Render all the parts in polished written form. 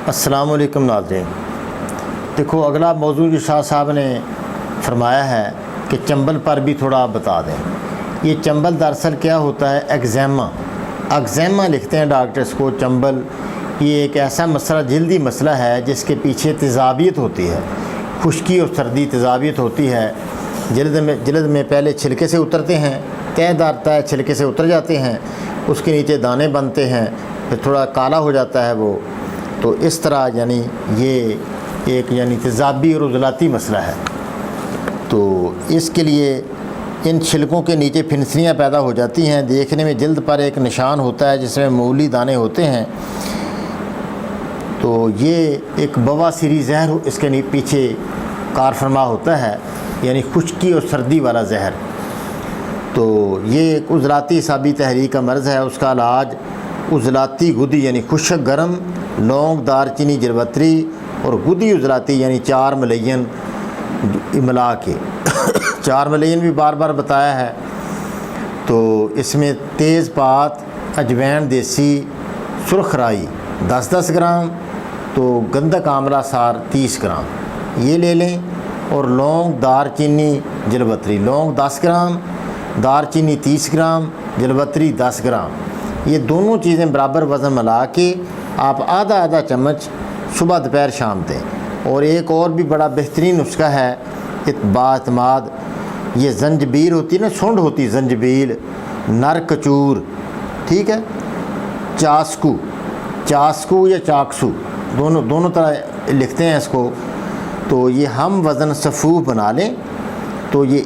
السلام علیکم ناظرین، دیکھو اگلا موضوع جو شاہ صاحب نے فرمایا ہے کہ چنبل پر بھی تھوڑا آپ بتا دیں۔ یہ چنبل دراصل کیا ہوتا ہے؟ ایگزیما لکھتے ہیں ڈاکٹرز کو۔ چنبل یہ ایک ایسا مسئلہ، جلدی مسئلہ ہے جس کے پیچھے تیزابیت ہوتی ہے، خشکی اور سردی تیزابیت ہوتی ہے۔ جلد میں پہلے چھلکے سے اترتے ہیں، تہ دارتا ہے، چھلکے سے اتر جاتے ہیں، اس کے نیچے دانے بنتے ہیں، پھر تھوڑا کالا ہو جاتا ہے وہ۔ تو اس طرح یہ ایک تیزابی اور عضلاتی مسئلہ ہے۔ تو اس کے لیے ان چھلکوں کے نیچے پھنسلیاں پیدا ہو جاتی ہیں، دیکھنے میں جلد پر ایک نشان ہوتا ہے جس میں معمولی دانے ہوتے ہیں۔ تو یہ ایک بواسیری زہر اس کے پیچھے کار فرما ہوتا ہے، یعنی خشکی اور سردی والا زہر۔ تو یہ ایک عضلاتی اعصابی تحریک کا مرض ہے۔ اس کا علاج عضلاتی گدی یعنی خشک گرم، لونگ، دار چینی، جلوتری اور گدی عضلاتی یعنی 4 ملین ملا کے 4 ملین بھی بار بار بتایا ہے۔ تو اس میں تیز پات، اجوین دیسی، سرخ رائی 10 گرام، تو گندک آملہ سار 30 گرام یہ لے لیں، اور لونگ، دار چینی، جلوتری، لونگ 10 گرام، دار چینی 30 گرام، جلوتری 10 گرام، یہ دونوں چیزیں برابر وزن ملا کے آپ آدھا چمچ صبح دوپہر شام دیں۔ اور ایک اور بھی بڑا بہترین نسخہ ہے باعتماد، یہ زنجبیل ہوتی ہے نا، سونڈ ہوتی ہے زنجبیل، نر کچور، ٹھیک ہے، چاسکو یا چاکسو، دونوں طرح لکھتے ہیں اس کو۔ تو یہ ہم وزن صفوف بنا لیں۔ تو یہ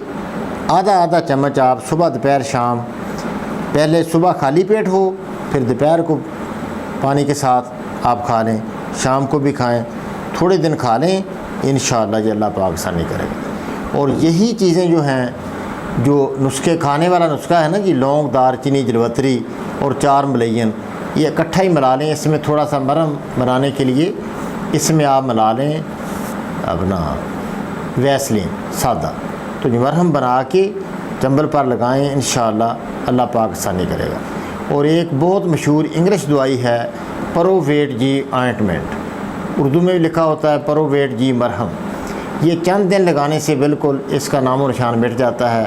آدھا چمچ آپ صبح دوپہر شام، پہلے صبح خالی پیٹ ہو، پھر دوپہر کو پانی کے ساتھ آپ کھا لیں، شام کو بھی کھائیں، تھوڑے دن کھا لیں، انشاءاللہ یہ اللہ پاک آسانی کرے گا۔ اور یہی چیزیں جو ہیں، جو نسخے کھانے والا نسخہ ہے نا جی، لونگ، دار چینی، جلوتری اور 4 ملین، یہ اکٹھا ہی ملا لیں۔ اس میں تھوڑا سا مرہم بنانے کے لیے اس میں آپ ملا لیں اپنا ویسلین سادہ، تو یہ مرہم بنا کے چنبل پر لگائیں، انشاءاللہ اللہ پاک آسانی کرے گا۔ اور ایک بہت مشہور انگلش دوائی ہے پروویٹ جی آئنٹمنٹ، اردو میں بھی لکھا ہوتا ہے پروویٹ جی مرہم۔ یہ چند دن لگانے سے بالکل اس کا نام و نشان مٹ جاتا ہے۔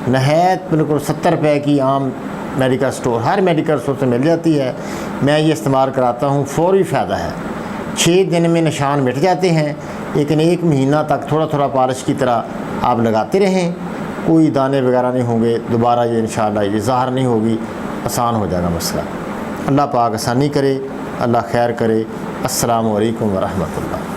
نہایت بالکل 70 روپے کی عام میڈیکل سٹور، ہر میڈیکل سٹور سے مل جاتی ہے۔ میں یہ استعمال کراتا ہوں، فوری فائدہ ہے۔ 6 دن میں نشان مٹ جاتے ہیں، لیکن 1 مہینہ تک تھوڑا پالش کی طرح آپ لگاتے رہیں، کوئی دانے وغیرہ نہیں ہوں گے، دوبارہ یہ انشاءاللہ یہ ظاہر نہیں ہوگی، آسان ہو جائے گا مسئلہ۔ اللہ پاک آسانی کرے، اللہ خیر کرے۔ السلام علیکم ورحمۃ اللہ۔